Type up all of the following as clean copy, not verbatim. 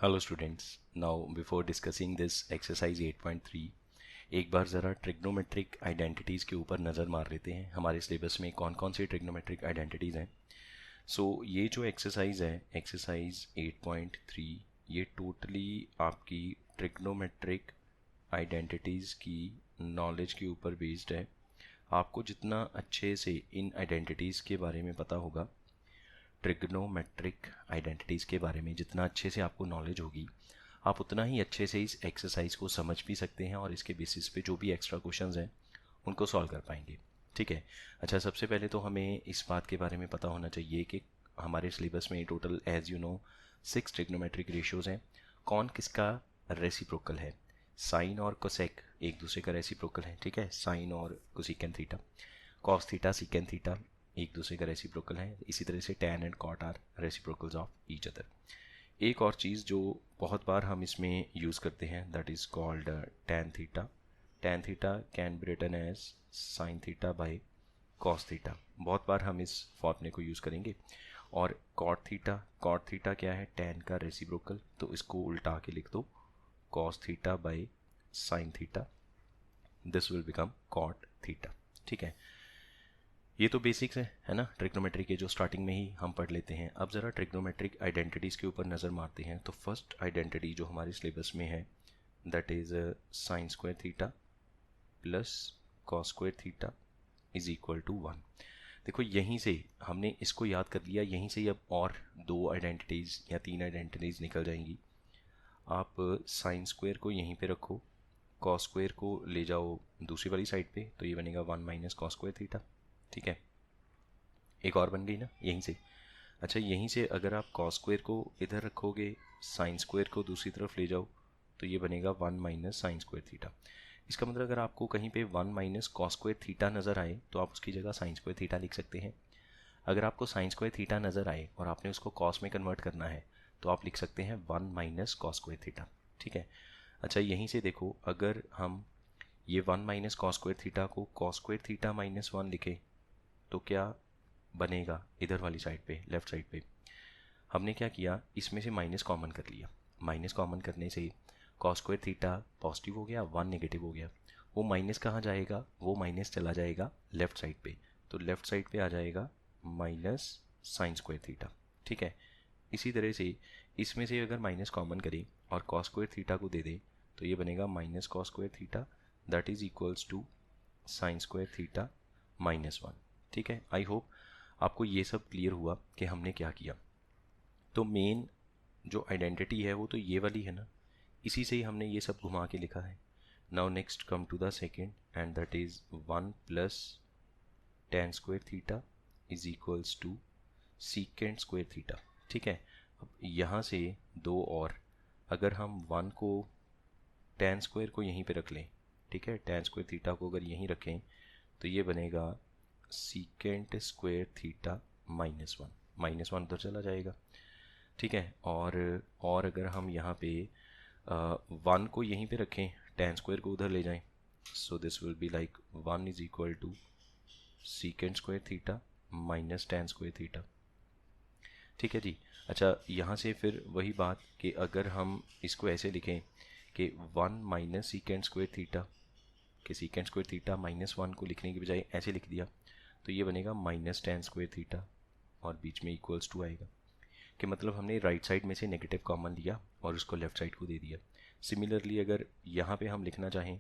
Hello students, now before discussing this exercise 8.3 एक बार ज़रा trigonometric identities के ऊपर नज़र मार लेते हैं। हमारे सिलेबस में कौन कौन सी ट्रिग्नोमेट्रिक आइडेंटिटीज़ हैं। ये जो एक्सरसाइज है, एक्सरसाइज 8.3, ये टोटली आपकी ट्रिग्नोमेट्रिक आइडेंटिटीज़ की नॉलेज के ऊपर बेस्ड है। आपको जितना अच्छे से इन आइडेंटिटीज़ के बारे में पता होगा, ट्रिग्नोमेट्रिक आइडेंटिटीज़ के बारे में जितना अच्छे से आपको नॉलेज होगी, आप उतना ही अच्छे से इस एक्सरसाइज को समझ भी सकते हैं और इसके बेसिस पे जो भी एक्स्ट्रा क्वेश्चंस हैं उनको सॉल्व कर पाएंगे। ठीक है। अच्छा, सबसे पहले तो हमें इस बात के बारे में पता होना चाहिए कि हमारे सिलेबस में total as you know 6 trigonometric ratios हैं। कौन किसका रेसिप्रोकल है। साइन और कोसेक एक दूसरे का रेसिप्रोकल है। ठीक है, साइन और cosecant theta, cos theta secant theta एक दूसरे का रेसिप्रोकल है। इसी तरह से tan and cot are reciprocals of each other. एक और चीज़ जो बहुत बार हम इसमें यूज़ करते हैं, that is called tan theta. Tan theta can be written as sine theta by cos theta. बहुत बार हम इस फॉर्मूले को यूज़ करेंगे। और कॉट थीटा क्या है, टैन का रेसिप्रोकल, तो इसको उल्टा के लिख दो, cos theta by sine theta, this will become cot theta. ठीक है, ये तो बेसिक्स है ना ट्रिग्नोमेट्री के, जो स्टार्टिंग में ही हम पढ़ लेते हैं। अब ज़रा ट्रिग्नोमेट्रिक आइडेंटिटीज़ के ऊपर नज़र मारते हैं। तो फर्स्ट आइडेंटिटी जो हमारे सिलेबस में है, that is sine square theta plus cos square theta is equal to 1। देखो, यहीं से हमने इसको याद कर लिया, यहीं से ही अब और 2 आइडेंटिटीज़ या 3 आइडेंटिटीज़ निकल जाएंगी। आप साइन स्क्वायर को यहीं पे रखो, कॉस स्क्वायर को ले जाओ दूसरी वाली साइड पे, तो ये बनेगा 1 माइनस कॉस स्क्वायर थीटा। ठीक है, एक और बन गई ना यहीं से। अच्छा, यहीं से अगर आप कॉस स्क्वायर को इधर रखोगे, साइन स्क्वायर को दूसरी तरफ ले जाओ, तो ये बनेगा 1 माइनस साइन स्क्वायर थीटा। इसका मतलब अगर आपको कहीं पे 1 माइनस कॉस स्क्वायर थीटा नज़र आए तो आप उसकी जगह साइन स्क्वायर थीटा लिख सकते हैं। अगर आपको साइन स्क्वायर थीटा नज़र आए और आपने उसको कॉस में कन्वर्ट करना है तो आप लिख सकते हैं 1 माइनस कॉस स्क्वायर थीटा। ठीक है। अच्छा, यहीं से देखो, अगर हम ये 1 माइनस कॉस स्क्वायर थीटा को कॉस स्क्वायर थीटा माइनस 1 लिखे तो क्या बनेगा। इधर वाली साइड पे, लेफ्ट साइड पे, हमने क्या किया, इसमें से माइनस कॉमन कर लिया। माइनस कॉमन करने से कॉस स्क्वायर थीटा पॉजिटिव हो गया, 1 नेगेटिव हो गया। वो माइनस कहाँ जाएगा, वो माइनस चला जाएगा लेफ्ट साइड पे, तो लेफ्ट साइड पे आ जाएगा माइनस साइन स्क्वायर थीटा। ठीक है। इसी तरह से इसमें से अगर माइनस कॉमन करें और कॉस स्क्वायर थीटा को दे दें तो ये बनेगा minus cos square theta, that is equals to sine square theta minus 1। ठीक है, आई होप आपको ये सब क्लियर हुआ कि हमने क्या किया। तो मेन जो आइडेंटिटी है वो तो ये वाली है ना, इसी से ही हमने ये सब घुमा के लिखा है। Now next come to the second, and that is 1 plus tan square theta is equals to secant square theta. ठीक है। अब यहाँ से 2 और, अगर हम 1 को टेन स्क्वायर को यहीं पे रख लें, ठीक है, टेन स्क्वायर थीटा को अगर यहीं रखें तो ये बनेगा secant square theta minus 1। Minus 1 उधर चला जाएगा। ठीक है। और अगर हम यहाँ पे 1 को यहीं पे रखें, टेन स्क्वायर को उधर ले जाएं, so this will be like 1 is equal to secant square theta minus tan square theta. ठीक है जी। अच्छा, यहाँ से फिर वही बात कि अगर हम इसको ऐसे लिखें कि 1 माइनस सीकेंट स्क्वायर थीटा, कि सीकेंट स्क्वायर थीटा माइनस 1 को लिखने की बजाय ऐसे लिख दिया, तो ये बनेगा माइनस टेन स्क्वायर थीटा और बीच में इक्वल्स टू आएगा। कि मतलब हमने राइट साइड में से नेगेटिव कॉमन लिया और उसको लेफ्ट साइड को दे दिया। सिमिलरली अगर यहाँ पे हम लिखना चाहें,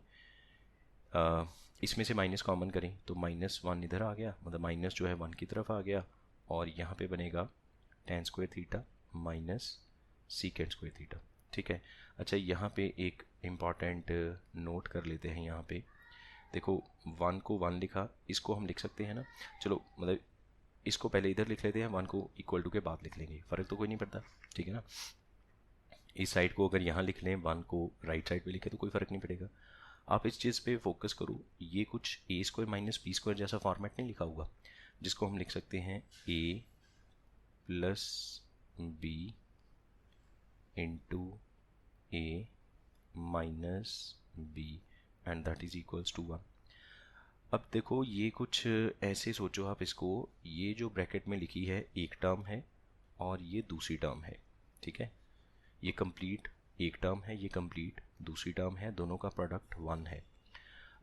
इसमें से माइनस कॉमन करें तो माइनस 1 इधर आ गया, मतलब माइनस जो है 1 की तरफ आ गया, और यहाँ पे बनेगा ten square theta minus सीकेंड square theta. ठीक है। अच्छा, यहाँ पे एक इम्पॉर्टेंट नोट कर लेते हैं। यहाँ पे देखो, 1 को 1 लिखा, इसको हम लिख सकते हैं ना, चलो मतलब इसको पहले इधर लिख लेते हैं, 1 को इक्वल टू के बाद लिख लेंगे, फ़र्क तो कोई नहीं पड़ता। ठीक है ना। इस साइड को अगर यहाँ लिख लें, 1 को राइट साइड पे लिखे तो कोई फ़र्क नहीं पड़ेगा। आप इस चीज़ पे फोकस करो, ये कुछ A square minus B square जैसा फॉर्मेट नहीं लिखा हुआ, जिसको हम लिख सकते हैं A plus B into A minus B and that is equals to 1। अब देखो, ये कुछ ऐसे सोचो आप इसको, ये जो ब्रैकेट में लिखी है एक टर्म है और ये दूसरी टर्म है। ठीक है, ये कंप्लीट एक टर्म है, ये कंप्लीट दूसरी टर्म है, दोनों का प्रोडक्ट 1 है।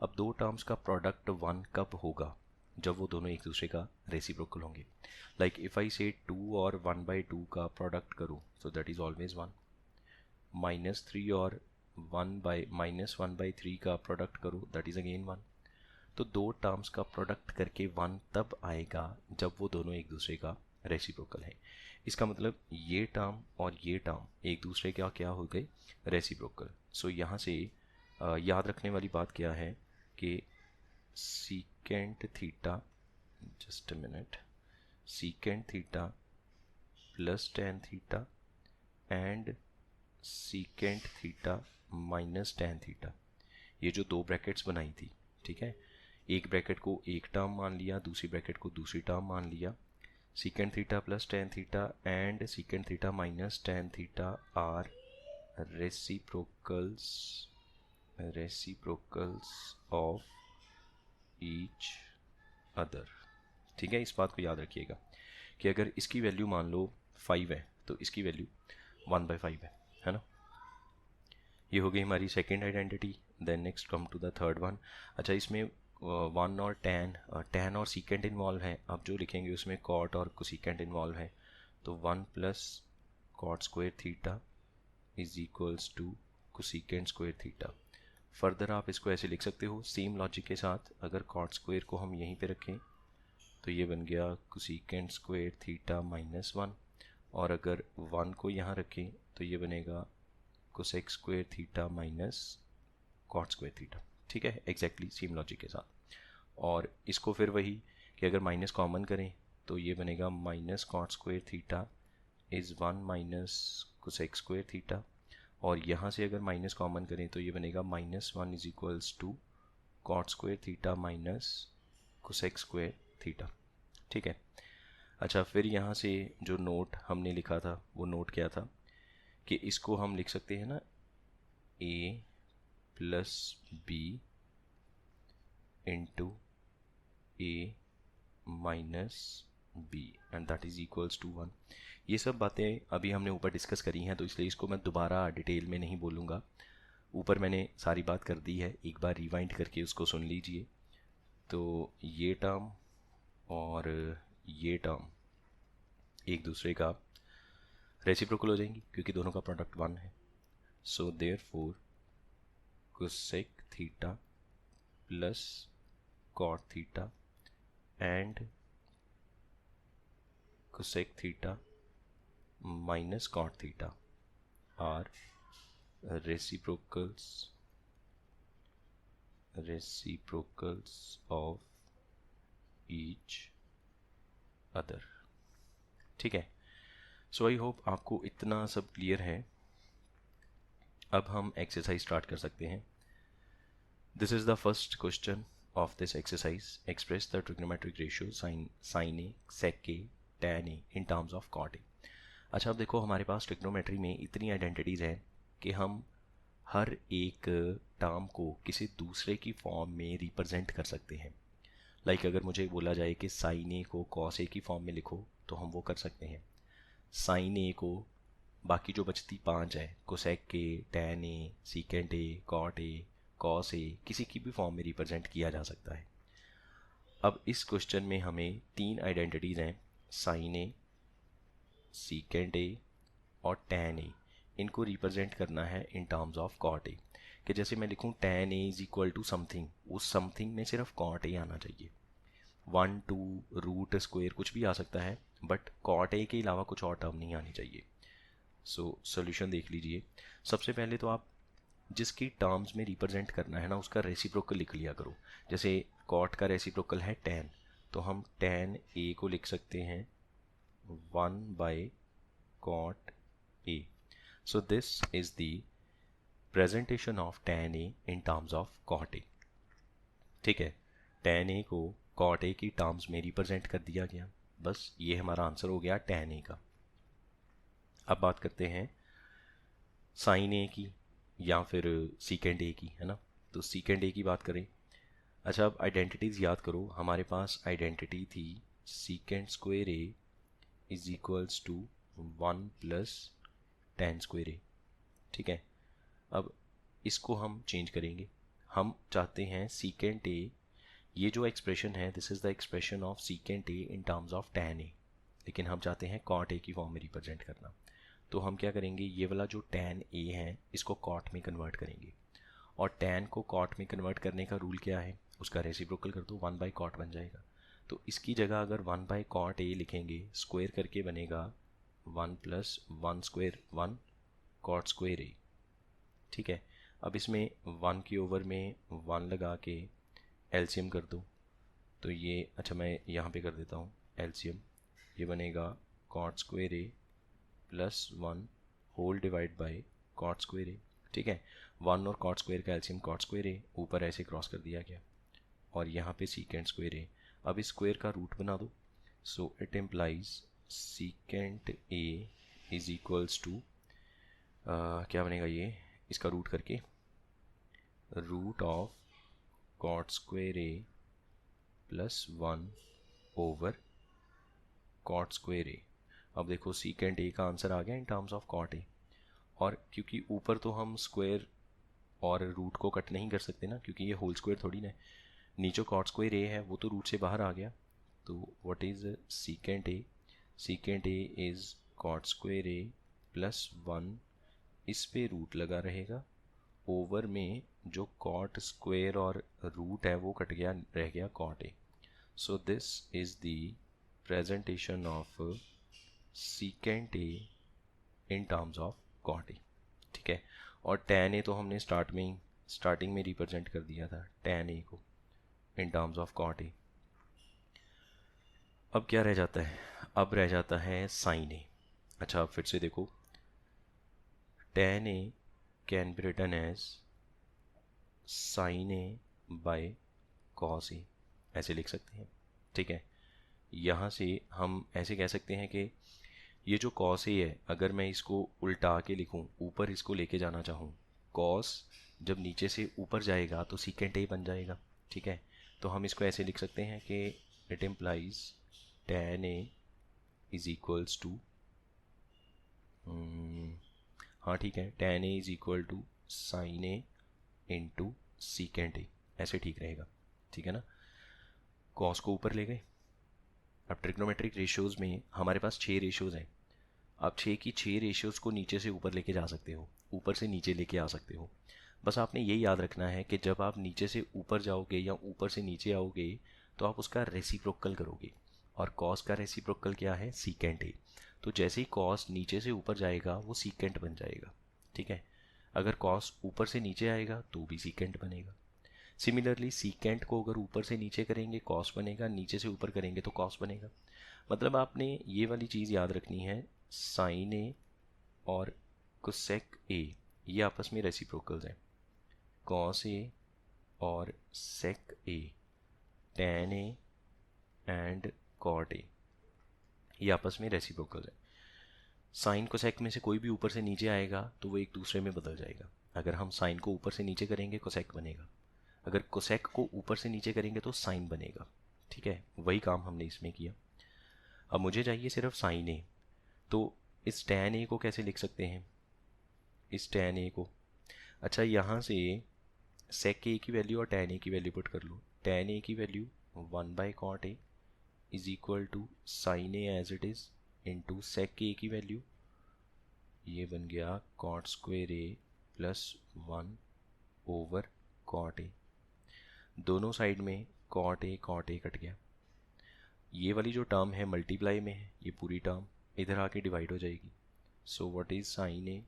अब दो टर्म्स का प्रोडक्ट 1 कब होगा? जब वो दोनों एक दूसरे का रेसिप्रोकल होंगे। लाइक इफ़ आई से 2 और 1/2 का प्रोडक्ट करूँ, सो दैट इज़ ऑलवेज 1। -3 और -1/3 का प्रोडक्ट करो, दैट इज़ अगेन 1। तो दो टर्म्स का प्रोडक्ट करके 1 तब आएगा जब वो दोनों एक दूसरे का रेसिप्रोकल है। इसका मतलब ये टर्म और ये टर्म एक दूसरे का क्या हो गए? रेसिप्रोकल। सो यहाँ से याद रखने वाली बात क्या है कि secant theta, just a minute, secant theta plus tan theta and secant theta minus tan theta, ये जो दो ब्रैकेट्स बनाई थी, ठीक है, एक ब्रैकेट को एक टर्म मान लिया, दूसरी ब्रैकेट को दूसरी टर्म मान लिया। Secant theta plus tan theta and secant theta minus tan theta are reciprocals of each other. ठीक है, इस बात को याद रखिएगा कि अगर इसकी वैल्यू मान लो 5 है तो इसकी वैल्यू 1/5 है ना। ये हो गई हमारी second identity. Then next come to the third one. अच्छा, इसमें 1 और टेन और सीकेंट इन्वॉल्व है। अब जो लिखेंगे उसमें कॉट और कोसीकेंट इन्वॉल्व है, तो 1 plus cot square theta is equals to cosecant square theta. Further आप इसको ऐसे लिख सकते हो सेम लॉजिक के साथ। अगर कॉट स्क्वायर को हम यहीं पे रखें तो ये बन गया कोसीकेंट स्क्वायर थीटा -1, और अगर 1 को यहाँ रखें तो ये बनेगा cosec square theta minus cot square theta. ठीक है, एग्जैक्टली सेम लॉजिक के साथ। और इसको फिर वही कि अगर माइनस कॉमन करें तो ये बनेगा minus cot square theta is 1 minus cosec square theta, और यहाँ से अगर माइनस कॉमन करें तो ये बनेगा -1 is equals to cot square theta minus cosec square theta. ठीक है। अच्छा, फिर यहाँ से जो नोट हमने लिखा था वो नोट क्या था कि इसको हम लिख सकते हैं ना a plus B into A minus B and that is equals to 1। ये सब बातें अभी हमने ऊपर डिस्कस करी हैं, तो इसलिए इसको मैं दोबारा डिटेल में नहीं बोलूँगा। ऊपर मैंने सारी बात कर दी है, एक बार रिवाइंड करके उसको सुन लीजिए। तो ये टर्म और ये टर्म एक दूसरे का रेसिप्रोकल हो जाएंगी क्योंकि दोनों का प्रोडक्ट 1 है। So therefore cosec theta plus cot theta and cosec theta minus cot theta are reciprocals of each other. ठीक है, सो आई होप आपको इतना सब क्लियर है। अब हम एक्सरसाइज स्टार्ट कर सकते हैं। This is the first question of this exercise. Express the trigonometric ratio sine A sec A tan A in terms of cot A. अच्छा, अब देखो हमारे पास ट्रिग्नोमेट्री में इतनी आइडेंटिटीज़ हैं कि हम हर एक टर्म को किसी दूसरे की फॉर्म में रिप्रेजेंट कर सकते हैं। लाइक अगर मुझे बोला जाए कि साइन ए को कॉस ए की फॉर्म में लिखो तो हम वो कर सकते हैं। साइन ए को बाकी जो बचती 5 है, cosec A, tan A, secant A, cot A, cos A, किसी की भी फॉर्म में रिप्रेजेंट किया जा सकता है। अब इस क्वेश्चन में हमें 3 आइडेंटिटीज़ हैं, साइन ए, सीकेंट ए और टैन ए। इनको रिप्रेजेंट करना है in terms of cot A. कि जैसे मैं लिखूँ tan A is equal to something, उस समथिंग में सिर्फ कॉट ए आना चाहिए। 1, 2, रूट स्क्वायर कुछ भी आ सकता है, बट कॉट ए के अलावा कुछ और टर्म नहीं आनी चाहिए। सो सॉल्यूशन देख लीजिए। सबसे पहले तो आप जिसकी टर्म्स में रिप्रेजेंट करना है ना उसका रेसिप्रोकल लिख लिया करो। जैसे कॉट का रेसिप्रोकल है टैन, तो हम टैन ए को लिख सकते हैं 1/cot A. So this is the presentation of tan A in terms of cot A. ठीक है, tan A को cot A की टर्म्स में रिप्रेजेंट कर दिया गया। बस ये हमारा आंसर हो गया tan A का। अब बात करते हैं sin A की या फिर secant A की, है ना। तो secant A की बात करें। अच्छा, अब आइडेंटिटीज़ याद करो। हमारे पास आइडेंटिटी थी secant square A is equals to 1 plus tan square A. ठीक है। अब इसको हम चेंज करेंगे, हम चाहते हैं सीकेंट ए, ये जो एक्सप्रेशन है this is the expression of secant A in terms of tan A, लेकिन हम चाहते हैं कॉट ए की फॉर्म में रिप्रेजेंट करना। तो हम क्या करेंगे, ये वाला जो टैन ए है इसको कॉट में कन्वर्ट करेंगे, और टैन को कॉट में कन्वर्ट करने का रूल क्या है, उसका रेसिप्रोकल कर दो, 1/कॉट बन जाएगा। तो इसकी जगह अगर 1/कॉट ए लिखेंगे, स्क्वायर करके बनेगा 1 + 1 स्क्वायर 1 कॉट स्क्वायर ए, ठीक है। अब इसमें 1 के ओवर में 1 लगा के एलसीएम कर दो, तो ये अच्छा मैं यहाँ पे कर देता हूँ एलसीएम, ये बनेगा cot square A plus 1 whole divide by cot square A, ठीक है। 1 और कॉट स्क्वायर का एलसीएम कॉट स्क्वायर ए, ऊपर ऐसे क्रॉस कर दिया गया, और यहाँ पे सीकेंट स्क्वायर ए। अब इस स्क्वायर का रूट बना दो, so it implies secant A is equals to क्या बनेगा, ये इसका रूट करके root of cot square A plus 1 over cot square A. अब देखो सीकेंट ए का आंसर आ गया in terms of cot A, और क्योंकि ऊपर तो हम स्क्वायर और रूट को कट नहीं कर सकते ना, क्योंकि ये होल स्क्वायर थोड़ी ना, नीचे कॉट स्क्वायर ए है वो तो रूट से बाहर आ गया। तो what is secant A, secant A is cot square A plus 1, इस पे रूट लगा रहेगा, ओवर में जो कॉट स्क्वायर और रूट है वो कट गया, रह गया cot A. So this is the presentation of secant A in terms of cot A, ठीक है। और टैन ए तो हमने स्टार्टिंग में रिप्रेजेंट कर दिया था टैन ए को in terms of cot A. अब क्या रह जाता है, अब रह जाता है साइन ए। अच्छा अब फिर से देखो, tan A can be written as sine A by cos A, ऐसे लिख सकते हैं, ठीक है। यहाँ से हम ऐसे कह सकते हैं कि ये जो कॉस ए है, अगर मैं इसको उल्टा के लिखूँ, ऊपर इसको लेके जाना चाहूँ, कॉस जब नीचे से ऊपर जाएगा तो सीकेंट ए बन जाएगा, ठीक है। तो हम इसको ऐसे लिख सकते हैं कि it implies tan A is equals to, हाँ ठीक है, tan A is equal to sine A into secant A, ऐसे ठीक रहेगा, ठीक है ना। कॉस को ऊपर ले गए। अब ट्रिग्नोमेट्रिक रेशियोज़ में हमारे पास 6 रेशियोज़ हैं, आप 6 की 6 रेशियोज़ को नीचे से ऊपर लेके जा सकते हो, ऊपर से नीचे लेके आ सकते हो। बस आपने ये याद रखना है कि जब आप नीचे से ऊपर जाओगे या ऊपर से नीचे आओगे तो आप उसका रेसिप्रोकल करोगे, और कॉस का रेसिप्रोकल क्या है, सीकेंट ए। तो जैसे ही कॉस नीचे से ऊपर जाएगा वो सीकेंट बन जाएगा, ठीक है। अगर कॉस ऊपर से नीचे आएगा तो भी सीकेंट बनेगा। सिमिलरली सीकेंट को अगर ऊपर से नीचे करेंगे कॉस बनेगा, नीचे से ऊपर करेंगे तो कॉस बनेगा। मतलब आपने ये वाली चीज़ याद रखनी है, साइन ए और कोसेक ए ये आपस में रेसिप्रोकल्स हैं, कॉस ए और sec A, tan A and cot A, ये आपस में रेसिप्रोकल्स हैं। साइन कोसेक में से कोई भी ऊपर से नीचे आएगा तो वो एक दूसरे में बदल जाएगा। अगर हम साइन को ऊपर से नीचे करेंगे कोसेक बनेगा, अगर कोसेक को ऊपर से नीचे करेंगे तो साइन बनेगा, ठीक है। वही काम हमने इसमें किया। अब मुझे चाहिए सिर्फ साइन ए, तो इस टैन ए को कैसे लिख सकते हैं, इस टैन ए को, अच्छा यहाँ से सेक ए की वैल्यू और टैन ए की वैल्यू पुट कर लो। टैन ए की वैल्यू 1/कॉट A is equal to sine A as it is into sec A की वैल्यू, ये बन गया cot square A plus 1 over cot A. दोनों साइड में कॉट ए कट गया, ये वाली जो टर्म है मल्टीप्लाई में है, ये पूरी टर्म इधर आके डिवाइड हो जाएगी। So what is sine A,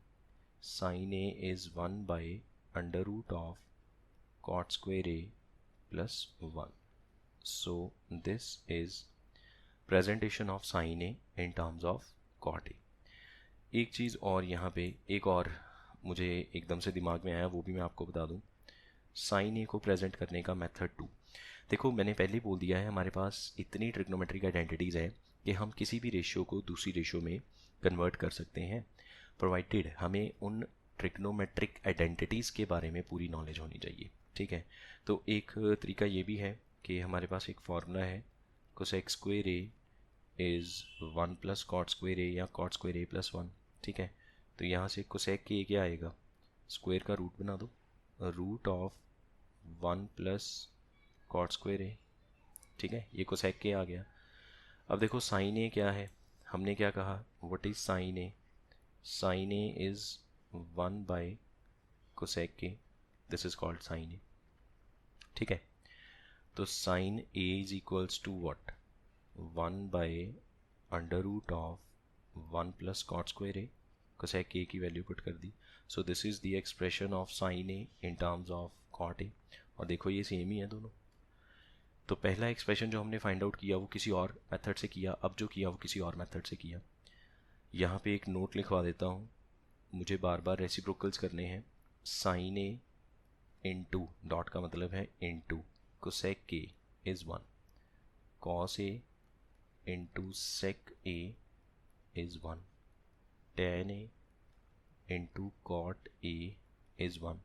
sine A is 1/अंडर root of cot square A plus 1। So this is presentation of sine A in terms of cot A. एक चीज़ और यहाँ पे, एक और मुझे एकदम से दिमाग में आया, वो भी मैं आपको बता दूँ। साइन ए को प्रेजेंट करने का मेथड 2, देखो मैंने पहले बोल दिया है हमारे पास इतनी ट्रिग्नोमेट्रिक आइडेंटिटीज़ हैं कि हम किसी भी रेशियो को दूसरी रेशियो में कन्वर्ट कर सकते हैं, प्रोवाइडेड हमें उन ट्रिग्नोमेट्रिक आइडेंटिटीज़ के बारे में पूरी नॉलेज होनी चाहिए, ठीक है। तो एक तरीका ये भी है कि हमारे पास एक फार्मूला है, cosec square A is 1 + cot square A या कॉट स्क्वायर ए प्लस 1, ठीक है। तो यहाँ से कोसेक ए क्या आएगा, स्क्वायर का रूट बना दो, root of 1 plus cot square A, ठीक है, ये कोसेक ए आ गया। अब देखो साइन ए क्या है, हमने क्या कहा, what is sine A, sine A is 1 by cosec A, this is called sine A, ठीक है। तो sine A is equals to what, 1 by under root of 1 plus cot square A, cosec A की value put कर दी। So this is the expression of sine A in terms of cot A. और देखो ये same ही है दोनों। तो पहला एक्सप्रेशन जो हमने फाइंड आउट किया वो किसी और मेथड से किया, अब जो किया वो किसी और मेथड से किया। यहाँ पे एक नोट लिखवा देता हूँ, मुझे बार बार रेसिप्रोकल्स करने हैं। साइन ए इंटू, डॉट का मतलब है इंटू, कोसेक के is 1, cos A into sec A is 1, tan A into cot A is 1।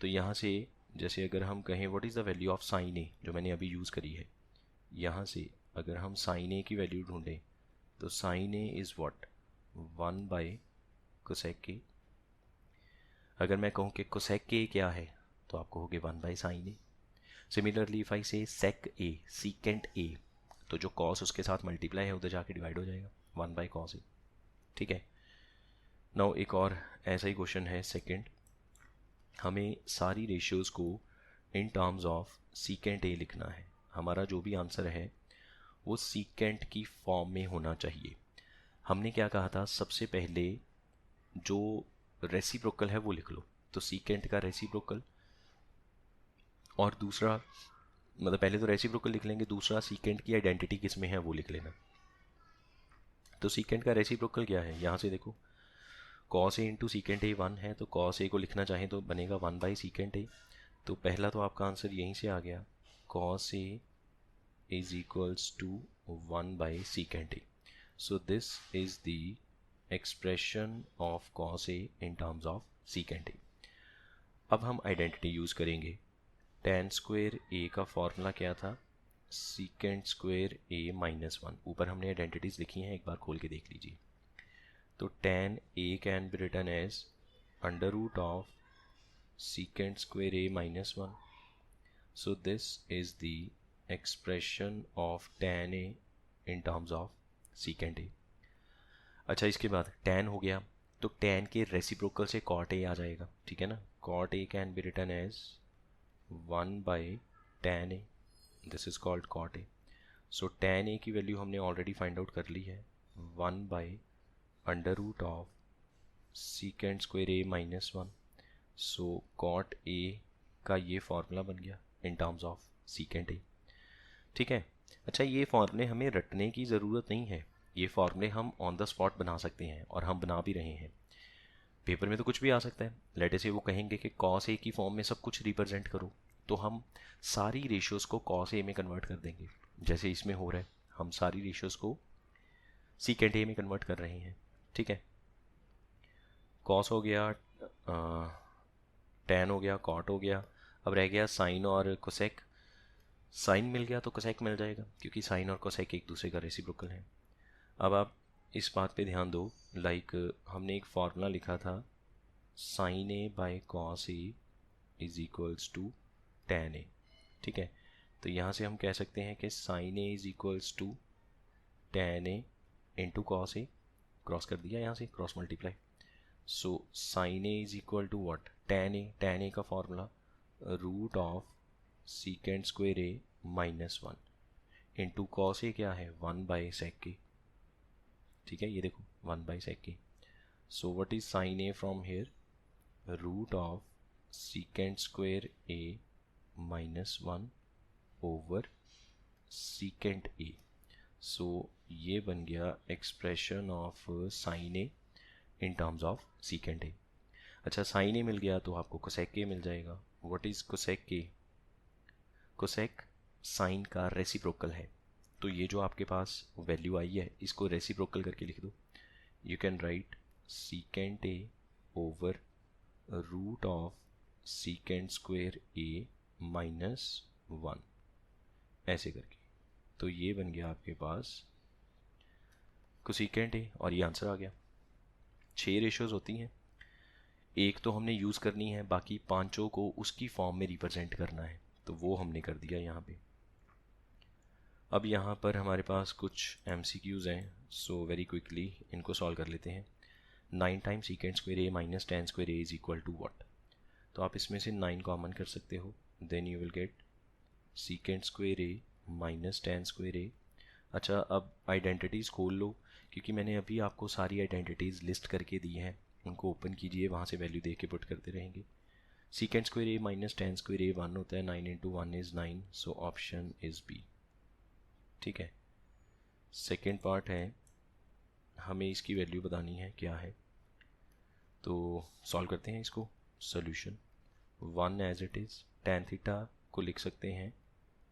तो यहाँ से जैसे अगर हम कहें what is the value of sine A, जो मैंने अभी यूज़ करी है, यहाँ से अगर हम साइन ए की वैल्यू ढूंढें तो sine A is what, 1 by cosec A. अगर मैं कहूँ कि कोसेक ए क्या है तो आप कहोगे 1 by sine A. Similarly if I से सेक ए, सीकेंट ए, तो जो कॉस उसके साथ मल्टीप्लाई है उधर जाके डिवाइड हो जाएगा, 1 बाय कॉस ए, ठीक है। नाउ एक और ऐसा ही क्वेश्चन है सेकंड, हमें सारी रेशियोज़ को इन टर्म्स ऑफ सीकेंट ए लिखना है। हमारा जो भी आंसर है वो सीकेंट की फॉर्म में होना चाहिए। हमने क्या कहा था, सबसे पहले जो रेसिप्रोकल है वो लिख लो, तो सीकेंट का रेसिप्रोकल, और दूसरा मतलब पहले तो रेसिप्रोकल लिख लेंगे, दूसरा सीकेंट की आइडेंटिटी किस में है वो लिख लेना। तो सीकेंट का रेसिप्रोकल क्या है, यहाँ से देखो, कॉस ए इंटू सीकेंट ए 1 है, तो कॉस ए को लिखना चाहें तो बनेगा 1 बाई सीकेंट ए। तो पहला तो आपका आंसर यहीं से आ गया, cos A is equals to 1 by secant A. So this is the expression of cos A in terms of secant A. अब हम आइडेंटिटी यूज़ करेंगे। टेन स्क्वायर ए का फॉर्मूला क्या था, सीकेंट स्क्वायर ए माइनस 1। ऊपर हमने identities लिखी हैं, एक बार खोल के देख लीजिए। तो tan a can be written as under root of secant square a minus 1. So this is the expression of tan a in terms of secant a. अच्छा, इसके बाद tan हो गया, तो tan के रेसिप्रोकल से cot a आ जाएगा, ठीक है ना। cot a can be written as 1 by tan a, this is called cot a. So tan a की वैल्यू हमने ऑलरेडी फाइंड आउट कर ली है, 1 by under root of secant square A minus 1। So cot A का ये formula बन गया in terms of secant A, ठीक है। अच्छा, ये फार्मूले हमें रटने की ज़रूरत नहीं है, ये फार्मूले हम ऑन द स्पॉट बना सकते हैं, और हम बना भी रहे हैं। पेपर में तो कुछ भी आ सकता है, लेटे से वो कहेंगे कि कॉस ए की फॉर्म में सब कुछ रिप्रेजेंट करो, तो हम सारी रेशियोज़ को कॉस ए में कन्वर्ट कर देंगे, जैसे इसमें हो रहा है, हम सारी रेशियोज़ को सीकेंट ए में कन्वर्ट कर रहे हैं, ठीक है। कॉस हो गया, टैन हो गया, कॉट हो गया, अब रह गया साइन और कोसेक। साइन मिल गया तो कोसेक मिल जाएगा, क्योंकि साइन और कोसेक एक दूसरे का रेसिप्रोकल है। अब आप इस बात पे ध्यान दो, लाइक हमने एक फार्मूला लिखा था, sine A by cos A is equals to tan A, ठीक है। तो यहाँ से हम कह सकते हैं कि sine A is equals to tan A into cos A, cross कर दिया यहाँ से, cross multiply. So sine A is equal to what, tan A, tan A का formula root of secant square A minus 1 into cos A क्या है, 1 by sec के, ठीक है, ये देखो 1 बाई सेक के। So what is sine A from here, root of secant square A minus 1 over secant A. So ये बन गया expression of sine A in terms of secant A. अच्छा, साइन ए मिल गया तो आपको कोसेक ए मिल जाएगा। What is cosec A, cosec sine का रेसिप्रोकल है, तो ये जो आपके पास वैल्यू आई है इसको रेसिप्रोकल करके लिख दो। You can write secant A over root of secant square A minus 1, ऐसे करके। तो ये बन गया आपके पास कोसेकेंट ए, और ये आंसर आ गया। 6 रेशियोज़ होती हैं, एक तो हमने यूज़ करनी है, बाकी पांचों को उसकी फॉर्म में रिप्रेजेंट करना है, तो वो हमने कर दिया यहाँ पे। अब यहाँ पर हमारे पास कुछ MCQs हैं, सो वेरी क्विकली इनको सॉल्व कर लेते हैं। 9 times secant square A minus 10 square A is equal to what? तो आप इसमें से 9 कॉमन कर सकते हो, then you will get secant square A minus 10 square A. अच्छा, अब आइडेंटिटीज़ खोल लो, क्योंकि मैंने अभी आपको सारी आइडेंटिटीज़ लिस्ट करके दी हैं, उनको ओपन कीजिए, वहाँ से वैल्यू दे के पुट करते रहेंगे। Secant square A minus 10 square A 1 होता है, 9 into 1 is 9, so option is B. ठीक है, सेकेंड पार्ट है, हमें इसकी वैल्यू बतानी है क्या है, तो सॉल्व करते हैं इसको। Solution 1 as it is, tan theta को लिख सकते हैं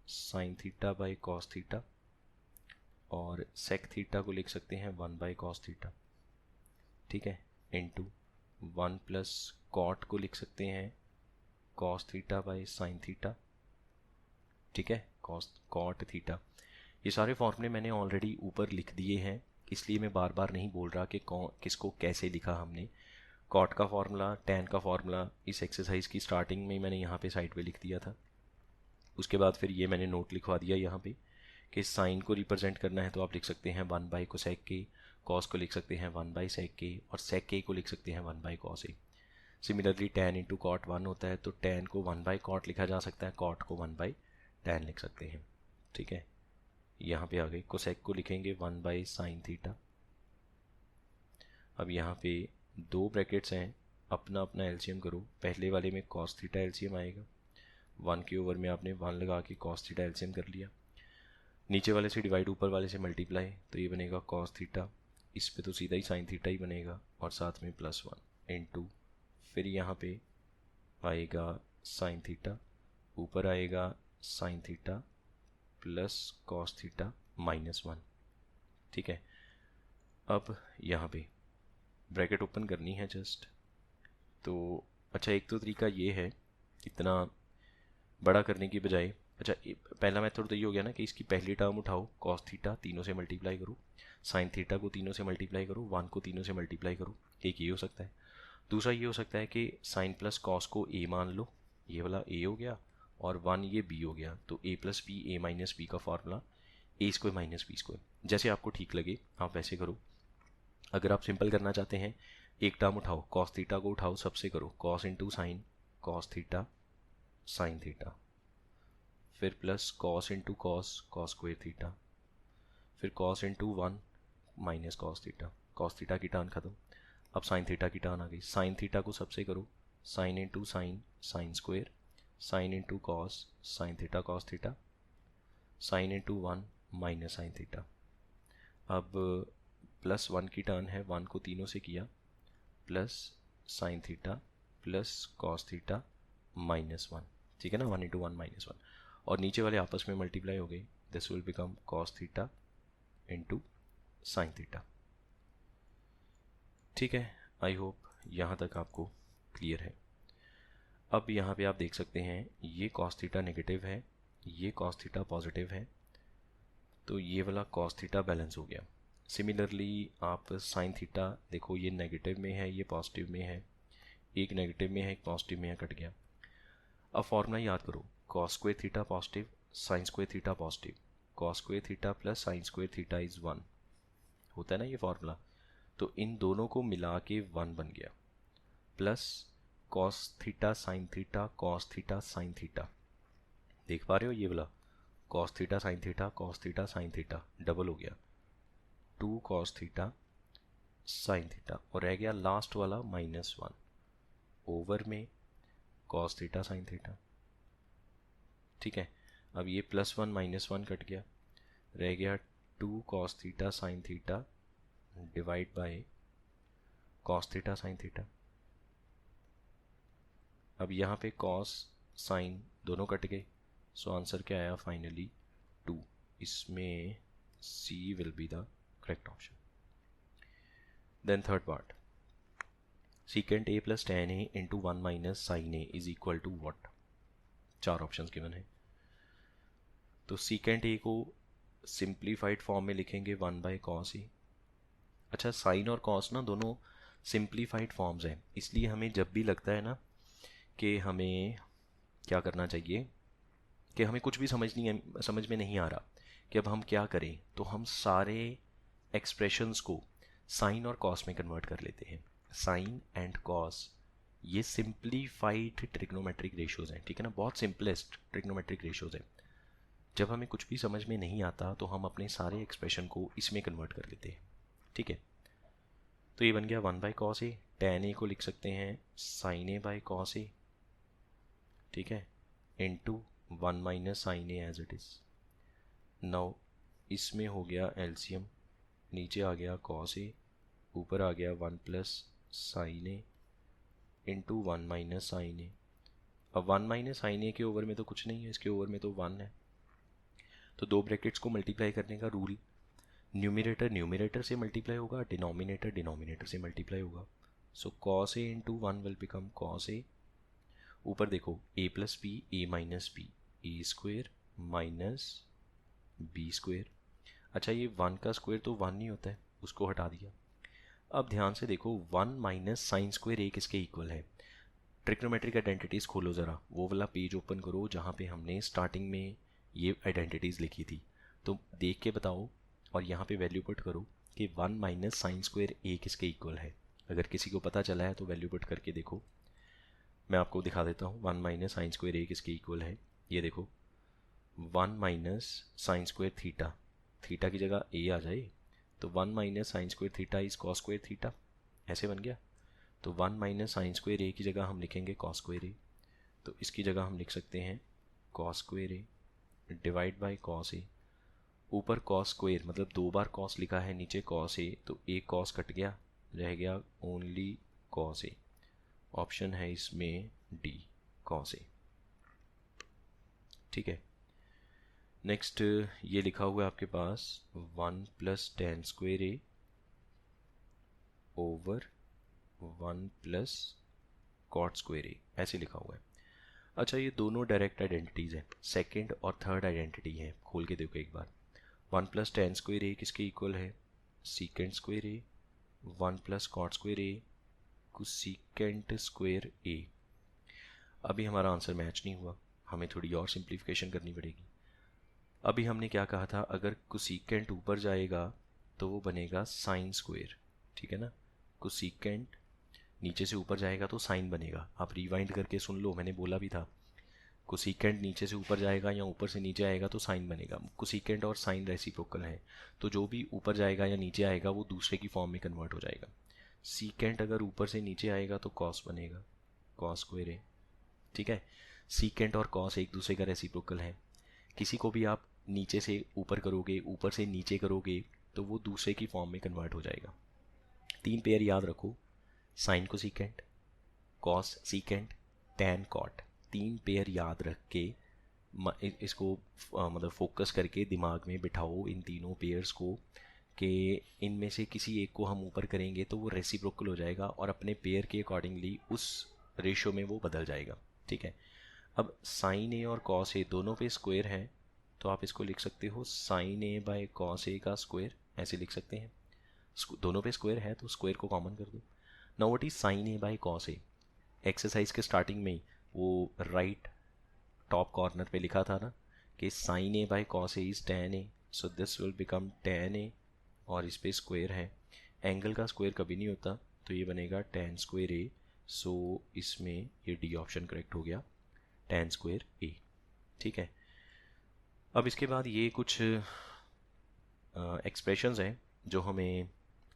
sin theta by cos theta, और sec थीटा को लिख सकते हैं 1 बाई कॉस थीटा। ठीक है, इनटू 1 प्लस कॉट को लिख सकते हैं cos theta by sine theta. ठीक है, कॉट थीटा। ये सारे फॉर्मूले मैंने ऑलरेडी ऊपर लिख दिए हैं, इसलिए मैं बार बार नहीं बोल रहा कि किसको कैसे लिखा हमने। कॉट का फार्मूला, टैन का फार्मूला इस एक्सरसाइज की स्टार्टिंग में मैंने यहाँ पे साइड पे लिख दिया था। उसके बाद फिर ये मैंने नोट लिखवा दिया यहाँ पे कि साइन को रिप्रेजेंट करना है तो आप लिख सकते हैं 1 बाई कोसेक के, कॉस को लिख सकते हैं 1 बाई सेक के, और सेक के को लिख सकते हैं 1 by cos A. Similarly tan into cot 1 होता है, तो टैन को 1 बाई कॉट लिखा जा सकता है, कॉट को 1 बाई टैन लिख सकते हैं। ठीक है, यहाँ पे आ गए, कोसेक को लिखेंगे 1 बाई साइन थीटा। अब यहाँ पे दो ब्रैकेट्स हैं, अपना अपना एलसीएम करो। पहले वाले में कॉस थीटा एलसीएम आएगा, 1 के ओवर में आपने 1 लगा के कॉस थीटा एलसीएम कर लिया, नीचे वाले से डिवाइड ऊपर वाले से मल्टीप्लाई, तो ये बनेगा कॉस थीटा, इस पे तो सीधा ही साइन थीटा ही बनेगा, और साथ में +1 इंटू, फिर यहाँ पे आएगा साइन थीटा, ऊपर आएगा sine theta plus cos theta -1। ठीक है, अब यहाँ पे ब्रैकेट ओपन करनी है जस्ट, तो अच्छा एक तो तरीका ये है, इतना बड़ा करने की बजाय, अच्छा पहला मेथड तो ये हो गया ना कि इसकी पहली टर्म उठाओ कॉस थीटा, तीनों से मल्टीप्लाई करो, साइन थीटा को तीनों से मल्टीप्लाई करो, 1 को तीनों से मल्टीप्लाई करो, एक ये हो सकता है। दूसरा ये हो सकता है कि साइन प्लस कॉस को ए मान लो, ये वाला ए हो गया, और 1 ये बी हो गया, तो ए plus B, A minus B का फार्मूला ए स्क्वायर माइनस बी स्क्वायर, जैसे आपको ठीक लगे आप वैसे करो। अगर आप सिंपल करना चाहते हैं, एक टर्म उठाओ, कॉस थीटा को उठाओ, सबसे करो cos into sine, cos theta sine theta, फिर plus cos into cos, cos square theta, फिर cos into 1 minus cos theta की टर्न खत्म। अब साइन थीटा की टर्न आ गई, साइन थीटा को सबसे करो, sine into sine, sine square, sine into cos, sine theta cos theta, sine into 1 minus sine theta. अब +1 की टर्न है, 1 को तीनों से किया, plus sine theta plus cos theta -1। ठीक है ना, 1 इंटू 1 -1, और नीचे वाले आपस में मल्टीप्लाई हो गई, this will become cos theta into sine theta. ठीक है, आई होप यहाँ तक आपको क्लियर है। अब यहाँ पे आप देख सकते हैं ये कॉस थीटा नेगेटिव है, ये कॉस थीटा पॉजिटिव है, तो ये वाला कॉस थीटा बैलेंस हो गया। सिमिलरली आप साइन थीटा देखो, ये नेगेटिव में है, ये पॉजिटिव में है, एक नेगेटिव में है एक पॉजिटिव में है, कट गया। अब फॉर्मूला याद करो, cos square theta positive, sign square theta positive, cos square theta plus sign square theta is 1 होता है ना ये फॉर्मूला, तो इन दोनों को मिला के 1 बन गया, plus cos theta sine theta, cos theta sine theta, देख पा रहे हो ये वाला cos theta sine theta, cos theta sine theta double हो गया, 2 कॉस थीटा साइन थीटा, और रह गया लास्ट वाला -1 ओवर में कॉस थीटा साइन थीटा। ठीक है, अब ये +1 -1 कट गया, रह गया 2 cos theta sine theta divide by cos theta sine theta. अब यहाँ पे कॉस साइन दोनों कट गए, सो आंसर क्या आया फाइनली 2, इसमें C will be the correct option. Then third part, secant A plus tan a into 1 minus sine A is equal to what? 4 options given है, तो सीकेंट ए को simplified form में लिखेंगे 1 bye cos ए। अच्छा, sign और cos ना दोनों simplified forms हैं, इसलिए हमें जब भी लगता है ना कि हमें क्या करना चाहिए, कि हमें कुछ भी समझ में नहीं आ रहा कि अब हम क्या करें, तो हम सारे एक्सप्रेशंस को साइन और कॉस में कन्वर्ट कर लेते हैं। साइन एंड कॉस ये सिंप्लीफाइड ट्रिग्नोमेट्रिक रेशियोज हैं, ठीक है ना, बहुत सिंपलेस्ट ट्रिग्नोमेट्रिक रेशियोज हैं। जब हमें कुछ भी समझ में नहीं आता तो हम अपने सारे एक्सप्रेशन को इसमें कन्वर्ट कर लेते हैं, ठीक है। तो ये बन गया 1/cos A, tan A को लिख सकते हैं sin A/cos A, ठीक है, into 1 minus sine A as it is. Now इसमें हो गया एलसीएम, नीचे आ गया cos A, ऊपर आ गया 1 plus sign A into 1 minus sine ए। अब 1 माइनस साइन ए के ओवर में तो कुछ नहीं है, इसके ओवर में तो 1 है, तो दो ब्रैकेट्स को मल्टीप्लाई करने का रूल, न्यूमिनेटर न्यूमिनेटर से मल्टीप्लाई होगा, डिनोमिनेटर डिनोमिनेटर से मल्टीप्लाई होगा। So cos A into 1 will become cos A। ऊपर देखो a plus B A minus B, A square minus B square. अच्छा ये 1 का स्क्वायर तो 1 नहीं होता है, उसको हटा दिया। अब ध्यान से देखो 1 माइनस साइन स्क्वायर ए किसके इक्वल है। ट्रिग्नोमेट्रिक आइडेंटिटीज़ खोलो ज़रा, वो वाला पेज ओपन करो जहाँ पे हमने स्टार्टिंग में ये आइडेंटिटीज़ लिखी थी, तो देख के बताओ और यहाँ पे वैल्यू पुट करो कि 1 माइनस साइन स्क्वायर ए किसके इक्वल है। अगर किसी को पता चला है तो वैल्यू पुट करके देखो, मैं आपको दिखा देता हूँ 1 माइनस साइन स्क्वायर ए किसके इक्वल है। ये देखो 1 minus sign square theta, theta की जगह ए आ जाए तो 1 minus sign square theta is cos square theta, ऐसे बन गया। तो 1 माइनस साइन स्क्वायर ए की जगह हम लिखेंगे कॉस स्क्वायर ए, तो इसकी जगह हम लिख सकते हैं cos square A divide by cos A. ऊपर कॉस स्क्वायर मतलब 2 बार कॉस लिखा है, नीचे कॉस ए, तो एक कॉस कट गया, रह गया ओनली कॉस ए। ऑप्शन है इसमें डी, कॉस ए, ठीक है। नेक्स्ट ये लिखा हुआ है आपके पास 1 प्लस टेन स्क्वायर ए ओवर 1 प्लस कॉट स्क्वायर ए, ऐसे लिखा हुआ है। अच्छा ये दोनों डायरेक्ट आइडेंटिटीज़ हैं, सेकंड और थर्ड आइडेंटिटी है, खोल के देखो एक बार। 1 प्लस टेन स्क्वायर ए किसके इक्वल है, सीकेंड square A, 1 plus cot square A cosecant square ए। अभी हमारा आंसर मैच नहीं हुआ, हमें थोड़ी और सिंप्लीफिकेशन करनी पड़ेगी। अभी हमने क्या कहा था, अगर कोसेकेंट ऊपर जाएगा तो वो बनेगा साइन स्क्वायर, ठीक है ना। कोसेकेंट नीचे से ऊपर जाएगा तो साइन बनेगा। आप रिवाइंड करके सुन लो, मैंने बोला भी था कोसेकेंट नीचे से ऊपर जाएगा या ऊपर से नीचे आएगा तो साइन बनेगा। कोसेकेंट और साइन रेसिप्रोकल है, तो जो भी ऊपर जाएगा या नीचे आएगा वो दूसरे की फॉर्म में कन्वर्ट हो जाएगा। सीकेंट अगर ऊपर से नीचे आएगा तो कॉस बनेगा, कॉस स्क्वायर है, ठीक है। सीकेंट और कॉस एक दूसरे का रेसिप्रोकल है, किसी को भी आप नीचे से ऊपर करोगे, ऊपर से नीचे करोगे तो वो दूसरे की फॉर्म में कन्वर्ट हो जाएगा। 3 पेयर याद रखो, साइन को secant, cos secant, tan cot, 3 pair याद रख के इसको मतलब फोकस करके दिमाग में बिठाओ इन तीनों पेयर्स को, कि इनमें से किसी एक को हम ऊपर करेंगे तो वो रेसिप्रोकल हो जाएगा और अपने पेयर के अकॉर्डिंगली उस रेशो में वो बदल जाएगा, ठीक है। अब साइन ए और कॉस ए दोनों पे स्क्वायर है, तो आप इसको लिख सकते हो साइन ए बाय कॉस ए का स्क्वायर, ऐसे लिख सकते हैं। दोनों पे स्क्वायर है तो स्क्वायर को कॉमन कर दो। Now what is sine A by cos A. Exercise के स्टार्टिंग में ही वो राइट टॉप कॉर्नर पे लिखा था ना कि sine A by cos A is tan A, so this will become tan A, और इस पे स्क्वायर है। एंगल का स्क्वायर कभी नहीं होता, तो ये बनेगा टैन स्क्वायर ए, सो इसमें ये डी ऑप्शन करेक्ट हो गया, टैन स्क्वायर ए, ठीक है। अब इसके बाद ये कुछ एक्सप्रेशंस हैं जो हमें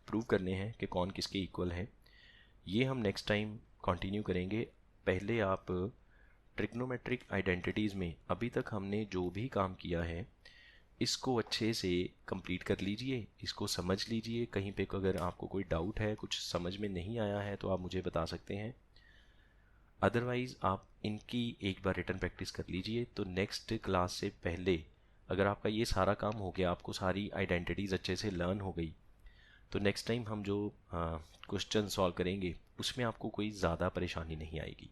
प्रूव करने हैं कि कौन किसके इक्वल है। ये हम नेक्स्ट टाइम कंटिन्यू करेंगे। पहले आप ट्रिग्नोमेट्रिक आइडेंटिटीज़ में अभी तक हमने जो भी काम किया है इसको अच्छे से कंप्लीट कर लीजिए, इसको समझ लीजिए। कहीं पे अगर आपको कोई डाउट है, कुछ समझ में नहीं आया है, तो आप मुझे बता सकते हैं। अदरवाइज़ आप इनकी एक बार रिटर्न प्रैक्टिस कर लीजिए, तो नेक्स्ट क्लास से पहले अगर आपका ये सारा काम हो गया, आपको सारी आइडेंटिटीज़ अच्छे से लर्न हो गई, तो नेक्स्ट टाइम हम जो क्वेश्चन सॉल्व करेंगे उसमें आपको कोई ज़्यादा परेशानी नहीं आएगी।